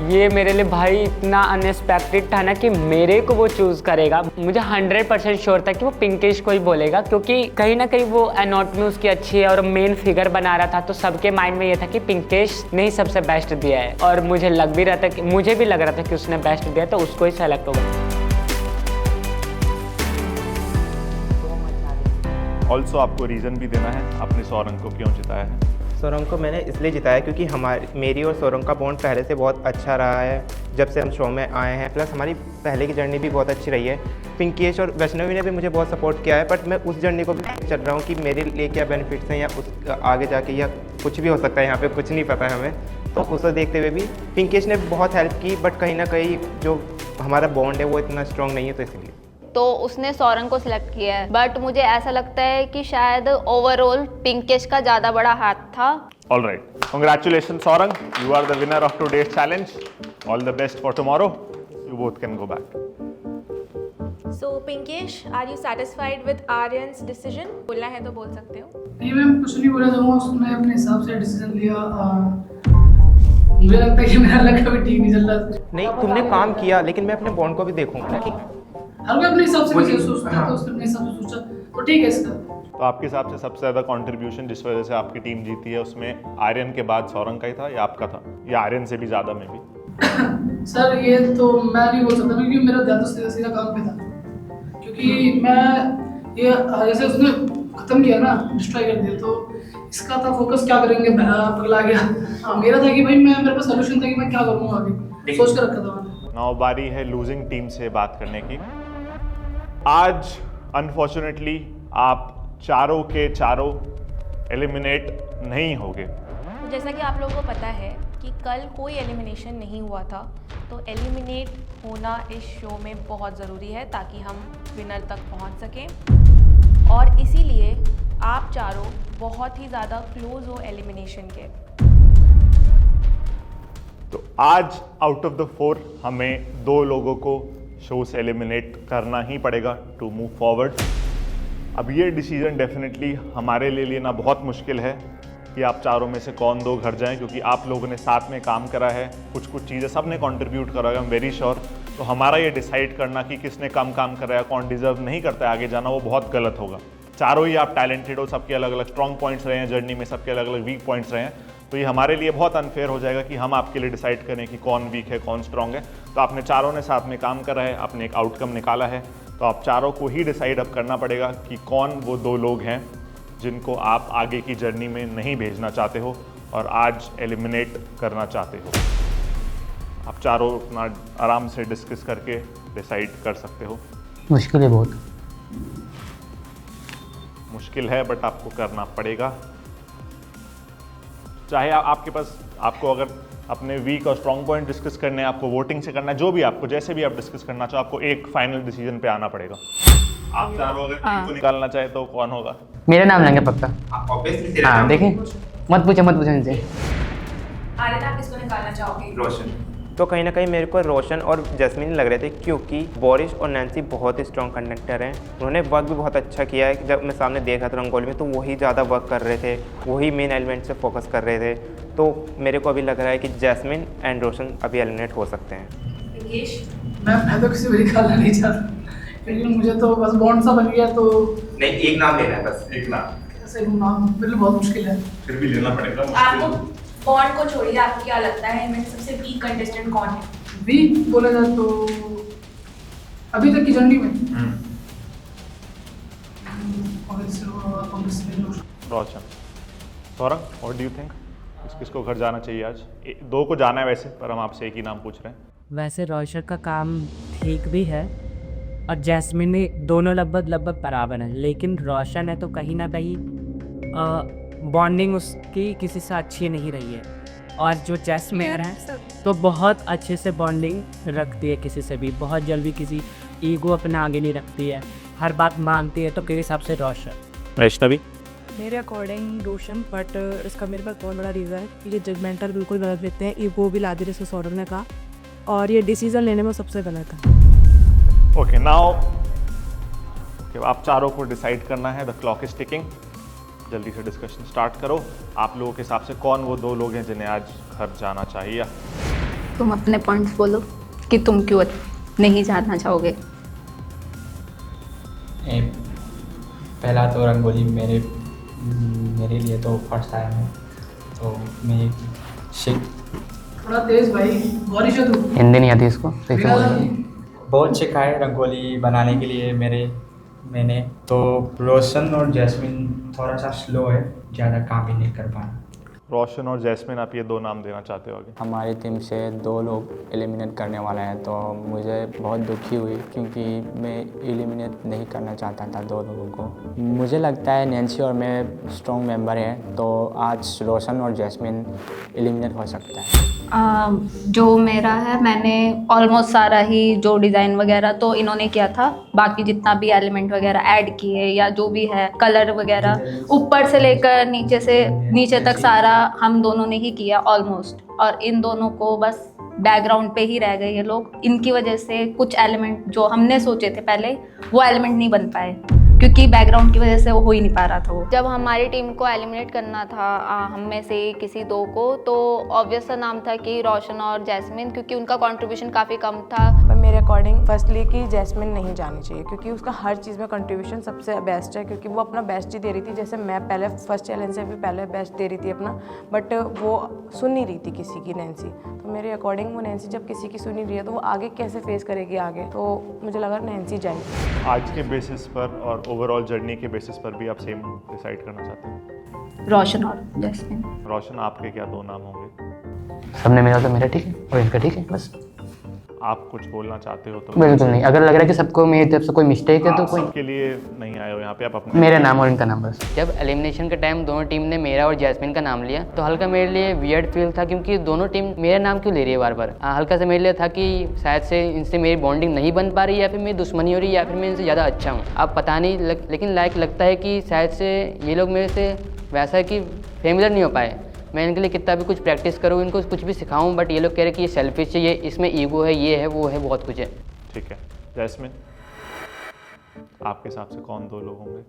ये मेरे लिए भाई इतना अनएक्सपेक्टेड था ना कि मेरे को वो चूज़ करेगा। मुझे 100% श्योर था कि वो पिंकिश को ही बोलेगा, क्योंकि कहीं ना कहीं वो एनाटॉमी उसकी अच्छी है और मेन फिगर बना रहा था, तो सबके माइंड में ये था कि पिंकिश ने ही सबसे बेस्ट दिया है, और मुझे लग भी रहा था कि मुझे भी लग रहा था कि उसने बेस्ट दिया, तो उसको ही सेलेक्ट होगा। ऑल्सो आपको रीज़न भी देना है आपने सौरंग को क्यों जिताया है। सौरंग को मैंने इसलिए जिताया क्योंकि मेरी और सौरंग का बॉन्ड पहले से बहुत अच्छा रहा है जब से हम शो में आए हैं, प्लस हमारी पहले की जर्नी भी बहुत अच्छी रही है। पिंकेश और वैष्णवी ने भी मुझे बहुत सपोर्ट किया है, बट मैं उस जर्नी को भी चल रहा हूँ कि मेरे लिए क्या बेनिफिट्स हैं या उस आगे जाके या कुछ भी हो सकता है, यहाँ पे कुछ नहीं पता है हमें। तो उसे देखते हुए भी पिंकेश ने बहुत हेल्प की, बट कहीं ना कहीं जो हमारा बॉन्ड है वो इतना स्ट्रॉन्ग नहीं है, तो इसलिए तो उसने सौरंग को सिलेक्ट किया है, बट मुझे ऐसा लगता है कि शायद ओवरऑल पिंकेश का ज़्यादा बड़ा हाथ था। All right. Congratulations, Saurang. You are the winner of today's challenge. All the best for tomorrow. you both can go back. So Pinkesh, are you satisfied with Aryan's decision? बोलना है तो बोल सकते हो। नहीं मैम, कुछ नहीं बोला चाहूँगा, उसने अपने हिसाब से डिसीजन लिया। मुझे लगता है कि मेरा लक अभी ठीक नहीं चल रहा। नहीं, तुमने काम किया, लेकिन मैं अपने बॉन्ड को भी देखूंगा ना कि हर कोई अपने हिसाब से सोचता है, तो उसने अपने हिसाब से सोचा तो ठीक है इसका। तो आपके हिसाब से सबसे ज़्यादा कंट्रीब्यूशन जिस वजह से आपकी टीम जीती है उसमें आर्यन के बाद सौरंग का ही था या आपका था, या आर्यन से भी ज़्यादा में भी? सर ये तो मैं नहीं बोल सकता क्योंकि मेरा ध्यान तो सीधा सीधा काम पे था, क्योंकि मैं ये जैसे उसने ख़त्म किया ना, डिस्ट्रॉय कर दिया, तो इसका था फोकस क्या करेंगे, पगला गया। हाँ, मेरा था कि भाई मेरे पास सोल्यूशन था कि मैं क्या करूँगा आगे, सोच कर रखा था मैंने। नाउ बारी है लूजिंग टीम से बात करने की। आज अनफॉर्चुनेटली आप चारों के चारों एलिमिनेट नहीं होगे। जैसा कि आप लोगों को पता है कि कल कोई एलिमिनेशन नहीं हुआ था, तो एलिमिनेट होना इस शो में बहुत ज़रूरी है ताकि हम विनर तक पहुंच सकें, और इसीलिए आप चारों बहुत ही ज़्यादा क्लोज हो एलिमिनेशन के। तो आज आउट ऑफ द 4 हमें 2 लोगों को शो से एलिमिनेट करना ही पड़ेगा टू मूव फॉरवर्ड। अब ये डिसीजन डेफिनेटली हमारे लिए लेना बहुत मुश्किल है कि आप चारों में से कौन 2 घर जाएं, क्योंकि आप लोगों ने साथ में काम करा है, कुछ चीज़ें सब ने कंट्रीब्यूट करा है, आई एम वेरी श्योर। तो हमारा ये डिसाइड करना कि किसने कम काम करा है, कौन डिजर्व नहीं करता है आगे जाना, वो बहुत गलत होगा। चारों ही आप टैलेंटेड हो, सबके अलग अलग स्ट्रॉन्ग पॉइंट्स रहे हैं जर्नी में, सबके अलग अलग वीक पॉइंट्स रहे हैं, तो ये हमारे लिए बहुत अनफेयर हो जाएगा कि हम आपके लिए डिसाइड करें कि कौन वीक है कौन स्ट्रॉन्ग है। तो आपने चारों ने साथ में काम करा है, आपने एक आउटकम निकाला है, तो आप चारों को ही डिसाइड अब करना पड़ेगा कि कौन वो 2 लोग हैं जिनको आप आगे की जर्नी में नहीं भेजना चाहते हो और आज एलिमिनेट करना चाहते हो। आप चारों अपना आराम से डिस्कस करके डिसाइड कर सकते हो। मुश्किल है, बहुत मुश्किल है, बट आपको करना पड़ेगा। चाहे आपके पास, आपको अगर अपने वीक और स्ट्रॉन्ग पॉइंट डिस्कस करने हैं, आपको वोटिंग से करना है, जो भी आपको जैसे भी आप डिस्कस करना चाहो, आपको एक फाइनल डिसीजन पे आना पड़ेगा। आप चारों अगर टीम को निकालना चाहे तो कौन होगा? मेरा नाम लेंगे पक्का। हाँ देखिए, मत पूछो इनसे। आर्यन, आप किसको निकालना चाहोगे? रोशन। तो कहीं ना कहीं मेरे को रोशन और जैस्मिन लग रहे थे, क्योंकि बोरिस और नैन्सी बहुत ही स्ट्रॉन्ग कंडक्टर हैं। उन्होंने वर्क भी बहुत अच्छा किया है। जब मैं सामने देखा था रंगोली में, तो वही ज़्यादा वर्क कर रहे थे, वही मेन एलिमेंट से फोकस कर रहे थे। तो मेरे को अभी लग रहा है कि जैस्मिन एंड रोशन अभी एलिमिनेट हो सकते हैं। मैं तो किसी को निकालना नहीं चाहता क्योंकि मुझे तो बस बॉन्ड सा बन गया। तो नहीं, एक नाम लेना है, बस एक नाम। कैसे नाम बिल्कुल बहुत मुश्किल है, फिर भी लेना पड़ेगा। आपको बॉन्ड को छोड़िए, आपको क्या लगता है इनमें सबसे वीक कंटेस्टेंट कौन है? वीक बोला जाए तो अभी तक की जर्नी में रोशन। सौरंग, व्हाट डू यू थिंक? किसको घर जाना चाहिए आज? 2 को जाना है वैसे, पर हम आपसे एक ही नाम पूछ रहे हैं। वैसे रोशन का काम ठीक भी है और जैस्मिन भी, दोनों लगभग बराबर हैं, लेकिन रोशन है तो कहीं ना कहीं बॉन्डिंग उसकी किसी से अच्छी नहीं रही है, और जो जैस्मिन है तो बहुत अच्छे से बॉन्डिंग रखती है किसी से भी, बहुत जल्दी किसी ईगो अपना आगे नहीं रखती है, हर बात मानती है। तो मेरे हिसाब से रोशन। वैष्णवी? मेरे अकॉर्डिंग रोशन, बट इसका मेरे पास बहुत बड़ा रीज़न है कि ये जजमेंटल बिल्कुल गलत लेते हैं, ईगो भी ला दी जैसे सौरभ ने कहा, और ये डिसीजन लेने में सबसे गलत है। ओके, नाउ आप चारों को डिसाइड करना है। The clock is ticking. जल्दी से डिस्कशन स्टार्ट करो। आप लोगों के हिसाब से कौन वो 2 लोग हैं जिन्हें आज घर जाना चाहिए? तुम अपने पॉइंट्स बोलो कि तुम क्यों नहीं जाना चाहोगे। पहला तो रंगोली मेरे लिए तो फर्स्ट टाइम है, तो मैं थोड़ा तेज भाई, बारिश है। तू हिंदी नहीं आती इसको, बहुत सिखाए रंगोली बनाने के लिए मैंने तो रोशन और जैस्मिन थोड़ा सा स्लो है, ज़्यादा काम ही नहीं कर पाए। रोशन और जैस्मिन, आप ये 2 नाम देना चाहते हो आगे? हमारी टीम से 2 लोग एलिमिनेट करने वाले हैं, तो मुझे बहुत दुखी हुई क्योंकि मैं एलिमिनेट नहीं करना चाहता था 2 लोगों को। मुझे लगता है नैन्सी और मैं स्ट्रॉन्ग मेंबर हैं, तो आज रोशन और जैस्मिन एलिमिनेट हो सकता है। जो मेरा है, मैंने ऑलमोस्ट सारा ही जो डिज़ाइन वगैरह तो इन्होंने किया था, बाकी जितना भी एलिमेंट वगैरह ऐड किए या जो भी है कलर वगैरह ऊपर से लेकर नीचे तक सारा हम दोनों ने ही किया ऑलमोस्ट, और इन दोनों को बस बैकग्राउंड पे ही रह गए ये लोग। इनकी वजह से कुछ एलिमेंट जो हमने सोचे थे पहले वो एलिमेंट नहीं बन पाए, क्योंकि बैकग्राउंड की वजह से वो हो ही नहीं पा रहा था वो। जब हमारी टीम को एलिमिनेट करना था हम में से किसी दो को, तो ऑब्वियस सा नाम था कि रोशन और जैस्मिन, क्योंकि उनका कंट्रीब्यूशन काफ़ी कम था। पर मेरे अकॉर्डिंग फर्स्टली कि जैस्मिन नहीं जानी चाहिए, क्योंकि उसका हर चीज़ में कंट्रीब्यूशन सबसे बेस्ट है, क्योंकि वो अपना बेस्ट ही दे रही थी। जैसे मैं पहले फर्स्ट चैलेंज से भी पहले बेस्ट दे रही थी अपना, बट वो सुन नहीं रही थी किसी की नैन्सी। तो मेरे अकॉर्डिंग वो नैन्सी जब किसी की सुन नहीं रही है तो वो आगे कैसे फेस करेगी आगे, तो मुझे लगा नैन्सी जाएगी। आज के बेसिस पर और ओवरऑल जर्नी के बेसिस पर भी आप सेम डिसाइड करना चाहते हैं? रोशन और जैस्मिन। रोशन, आपके क्या दो नाम होंगे? सबने मेरा तो मेरा ठीक है और इनका ठीक है, बस। आप कुछ बोलना चाहते हो तो? बिल्कुल नहीं, अगर लग रहा है कि सबको मेरी तरफ से कोई मिस्टेक है तो कोई के लिए नहीं आए हो यहाँ पे, आप अपने मेरा नाम और इनका नाम बस। जब एलिमिनेशन के टाइम दोनों टीम ने मेरा और जैस्मिन का नाम लिया तो हल्का मेरे लिए वियर्ड फील था, क्योंकि दोनों टीम मेरा नाम क्यों ले रही है बार बार। हल्का सा मेरे लिए था कि शायद से इनसे मेरी बॉन्डिंग नहीं बन पा रही, या फिर मेरी दुश्मनी हो रही है, या फिर मैं इनसे ज़्यादा अच्छा हूँ। अब पता नहीं लेकिन लगता है कि शायद से ये लोग मेरे से वैसा कि फेमिलियर नहीं हो पाए। मैं इनके लिए कितना भी कुछ प्रैक्टिस करूँ, इनको कुछ भी सिखाऊं, बट ये लोग कह रहे कि ये सेल्फिश है, ये इसमें ईगो है, ये है, वो है, बहुत कुछ है। ठीक है, जैस्मिन, आपके हिसाब से कौन दो लोग होंगे?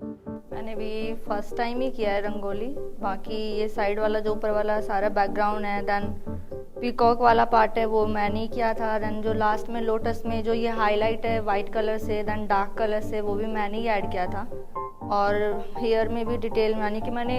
मैंने भी फर्स्ट टाइम ही किया है रंगोली। बाकी ये साइड वाला जो ऊपर वाला सारा बैकग्राउंड है, देन पीकॉक वाला पार्ट है वो मैंने ही किया था। देन जो लास्ट में लोटस में जो ये हाईलाइट है वाइट कलर से, देन डार्क कलर से, वो भी मैंने ही ऐड किया था। और हेयर में भी डिटेल, यानी कि मैंने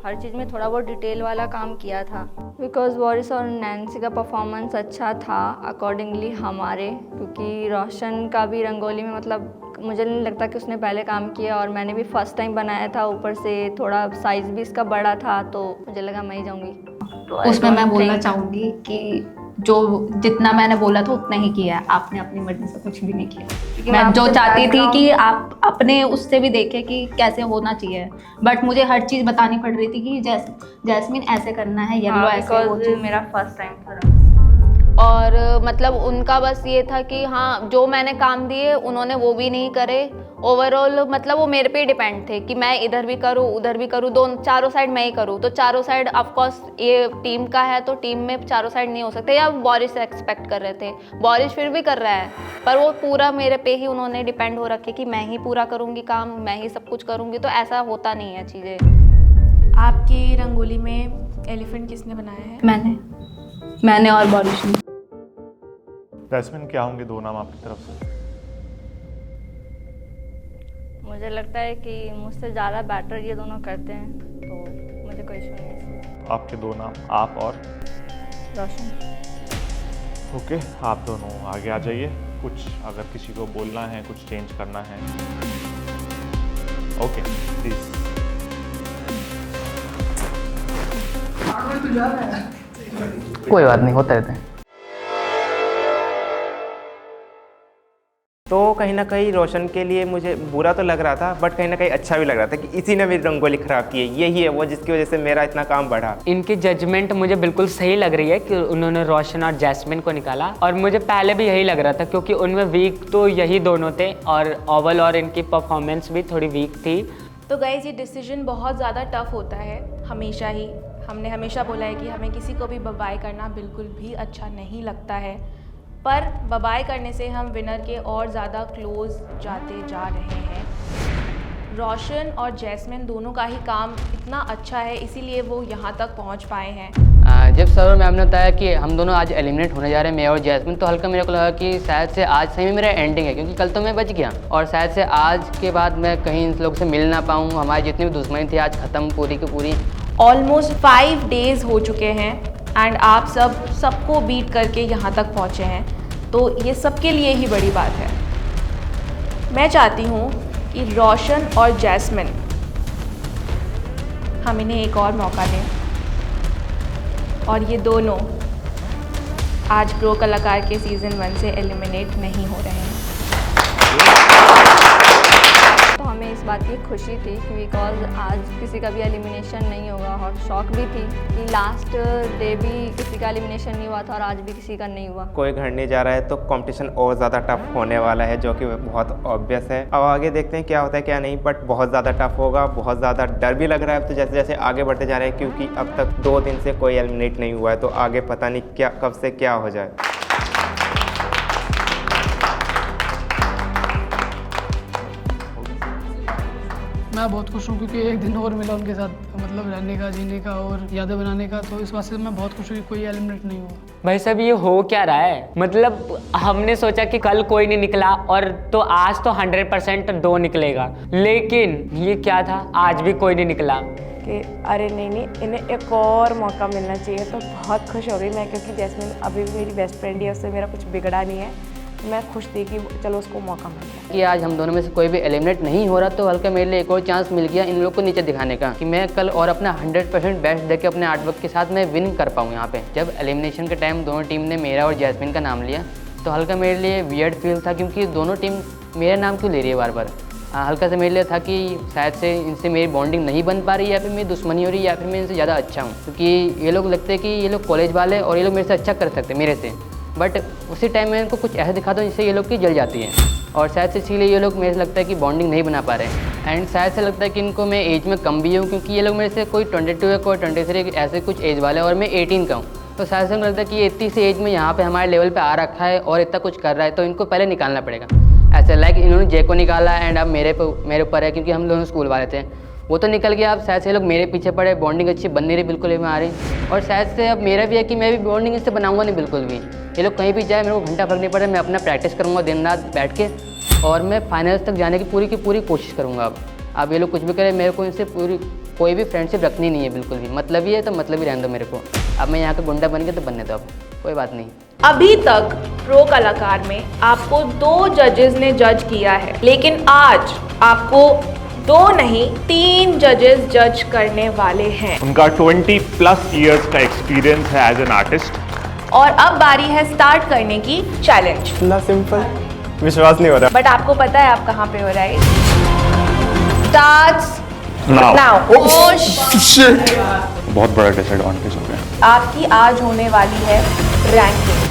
हर चीज़ में थोड़ा बहुत डिटेल वाला काम किया था। बिकॉज वॉरिस और नैन्सी का परफॉर्मेंस अच्छा था अकॉर्डिंगली हमारे, क्योंकि रोशन का भी रंगोली में मतलब मुझे नहीं लगता कि उसने पहले काम किया, और मैंने भी फर्स्ट टाइम बनाया था, ऊपर से थोड़ा साइज़ भी इसका बड़ा था, तो मुझे लगा मैं ही जाऊँगी। उसमें मैं बोलना चाहूँगी कि जो जितना मैंने बोला था उतना ही किया है, आपने अपनी मर्जी से कुछ भी नहीं किया। मैं जो चाहती थी कि आप अपने उससे भी देखें कि कैसे होना चाहिए, बट मुझे हर चीज़ बतानी पड़ रही थी कि जैस्मिन ऐसे करना है, येलो ऐसे। वो चीज़ मेरा फर्स्ट टाइम था। और मतलब उनका बस ये था कि हाँ जो मैंने काम दिए उन्होंने वो भी नहीं करे। ओवरऑल मतलब वो मेरे पे ही डिपेंड थे कि मैं इधर भी करूँ उधर भी करूँ, दोनों चारों साइड मैं ही करूँ। तो चारों साइड ऑफकोर्स ये टीम का है तो टीम में चारों साइड नहीं हो सकते, या बोरिस एक्सपेक्ट कर रहे थे। बोरिस फिर भी कर रहा है, पर वो पूरा मेरे पे ही उन्होंने डिपेंड हो रखे कि मैं ही पूरा करूँगी काम, मैं ही सब कुछ करूँगी, तो ऐसा होता नहीं है चीज़ें। आपकी रंगोली में एलिफेंट किसने बनाया है? मैंने और बोरिस ने। जैस्मिन, क्या होंगे दो नाम आपकी तरफ से? मुझे लगता है कि मुझसे ज़्यादा बेटर ये दोनों करते हैं, तो मुझे कोई इशू नहीं है। आपके दो नाम, आप और रोशन। ओके, आप दोनों आगे आ जाइए। कुछ अगर किसी को बोलना है, कुछ चेंज करना है, ओके प्लीज। कोई बात नहीं, होता रहता है। तो कहीं ना कहीं रोशन के लिए मुझे बुरा तो लग रहा था, बट कहीं ना कहीं अच्छा भी लग रहा था कि इसी ने मेरी रंगोली ख़राब की है। यही है वो जिसकी वजह से मेरा इतना काम बढ़ा। इनकी जजमेंट मुझे बिल्कुल सही लग रही है कि उन्होंने रोशन और जैस्मिन को निकाला, और मुझे पहले भी यही लग रहा था क्योंकि उनमें वीक तो यही दोनों थे, और ओवल और इनकी परफॉर्मेंस भी थोड़ी वीक थी। तो गाइज ये डिसीजन बहुत ज़्यादा टफ होता है हमेशा ही। हमने हमेशा बोला है कि हमें किसी को भी बबाई करना बिल्कुल भी अच्छा नहीं लगता है, पर बबाई करने से हम विनर के और ज़्यादा क्लोज जाते जा रहे हैं। रोशन और जैस्मिन दोनों का ही काम इतना अच्छा है, इसीलिए वो यहाँ तक पहुँच पाए हैं। जब सर और मैम ने बताया कि हम दोनों आज एलिमिनेट होने जा रहे हैं, मैं और जैस्मिन, तो हल्का मेरे को लगा कि शायद से आज सही में मेरा एंडिंग है, क्योंकि कल तो मैं बच गया, और शायद से आज के बाद मैं कहीं इन लोग से मिल ना पाऊँ। हमारी जितनी भी दुश्मनी थी आज ख़त्म पूरी की पूरी। ऑलमोस्ट 5 डेज़ हो चुके हैं एंड आप सबको बीट करके यहाँ तक पहुँचे हैं, तो ये सबके लिए ही बड़ी बात है। मैं चाहती हूँ कि रोशन और जैस्मिन हम इन्हें एक और मौका दें, और ये दोनों आज प्रो कलाकार के सीज़न 1 से एलिमिनेट नहीं हो रहे हैं। तो हमें इस बात की खुशी थी बिकॉज आज किसी का भी एलिमिनेशन नहीं होगा, और शौक भी थी कि लास्ट डे भी किसी का एलिमिनेशन नहीं हुआ था और आज भी किसी का नहीं हुआ। कोई घर नहीं जा रहा है तो कंपटीशन और ज़्यादा टफ होने वाला है, जो कि बहुत ऑब्वियस है। अब आगे देखते हैं क्या होता है क्या नहीं, बट बहुत ज़्यादा टफ होगा। बहुत ज़्यादा डर भी लग रहा है अब तो, जैसे जैसे आगे बढ़ते जा रहे हैं, क्योंकि अब तक 2 दिन से कोई एलिमिनेट नहीं हुआ है, तो आगे पता नहीं क्या कब से क्या हो जाए। मैं बहुत खुश हूँ क्योंकि एक दिन और मिला उनके साथ, मतलब रहने का, जीने का और यादें बनाने का, तो इस बात से मैं बहुत खुश हूँ कि कोई एलिमिनेट नहीं हुआ। भाई साहब ये हो क्या रहा है? मतलब हमने सोचा कि कल कोई नहीं निकला और तो आज तो 100% 2 निकलेगा, लेकिन ये क्या था, आज भी कोई नहीं निकला। कि अरे नहीं इन्हें एक और मौका मिलना चाहिए। तो बहुत खुश हो गई मैं, क्योंकि जैस्मिन अभी भी मेरी बेस्ट फ्रेंड है, उससे मेरा कुछ बिगड़ा नहीं है। मैं खुश थी कि चलो उसको मौका मिल गया कि आज हम दोनों में से कोई भी एलिमिनेट नहीं हो रहा, तो हल्का मेरे लिए एक और चांस मिल गया इन लोग को नीचे दिखाने का कि मैं कल और अपना 100% बेस्ट देके अपने आर्टवर्क के साथ मैं विन कर पाऊँ यहाँ पे। जब एलिमिनेशन के टाइम दोनों टीम ने मेरा और जैस्मिन का नाम लिया तो हल्का मेरे लिए वियर्ड फील था, क्योंकि दोनों टीम मेरा नाम क्यों ले रही है बार बार। हल्का से मेरे लिए था कि शायद से इनसे मेरी बॉन्डिंग नहीं बन पा रही है, या फिर मेरी दुश्मनी हो रही है, या फिर मैं इनसे ज़्यादा अच्छा हूँ, क्योंकि ये लोग लगते हैं कि ये लोग कॉलेज वाले और ये लोग मेरे से अच्छा कर सकते हैं मेरे से। बट उसी टाइम मैं इनको कुछ ऐसा दिखाता हूँ जिससे ये लोग की जल जाती है, और शायद से इसीलिए ये लोग मेरे से लगता है कि बॉन्डिंग नहीं बना पा रहे हैं। एंड शायद से लगता है कि इनको मैं एज में कम भी हूँ, क्योंकि ये लोग मेरे से कोई 22 या कोई 23 ऐसे कुछ एज वाले और मैं 18 का हूँ। तो शायद से लगता है कि इतनी सी एज में यहाँ पे हमारे लेवल पे आ रखा है और इतना कुछ कर रहा है, तो इनको पहले निकालना पड़ेगा। ऐसे लाइक इन्होंने जे को निकाला एंड अब मेरे ऊपर है, क्योंकि हम दोनों स्कूल वाले थे, वो तो निकल गया। अब शायद से लोग मेरे पीछे पड़े, बॉन्डिंग अच्छी बन नहीं रही बिल्कुल भी हमारी, और शायद से अब मेरा भी है कि मैं भी बॉन्डिंग इससे बनाऊंगा नहीं बिल्कुल भी। ये लोग कहीं भी जाए मेरे को घंटा फर्क नहीं पड़े, मैं अपना प्रैक्टिस करूँगा दिन रात बैठ के, और मैं फाइनल्स तक जाने की पूरी कोशिश करूँगा। अब ये लोग कुछ भी करें, मेरे को इनसे कोई भी फ्रेंडशिप रखनी नहीं है बिल्कुल भी। मतलब ही है तो मतलब ही रहने दो मेरे को। अब मैं यहाँ का गुंडा बन गया तो बनने दो, अब कोई बात नहीं। अभी तक प्रो कलाकार में आपको 2 जजेस ने जज किया है, लेकिन आज आपको 2 नहीं 3 जजेस जज करने वाले हैं। उनका 20+ ईयर्स का एक्सपीरियंस है एज एन आर्टिस्ट। और अब बारी है स्टार्ट करने की चैलेंज। इतना सिंपल, विश्वास नहीं हो रहा। बट आपको पता है आप कहाँ पे हो, राइट? Starts now. नाउ। बहुत बड़ा डिसएडवांटेज हो गया। आपकी आज होने वाली है रैंकिंग।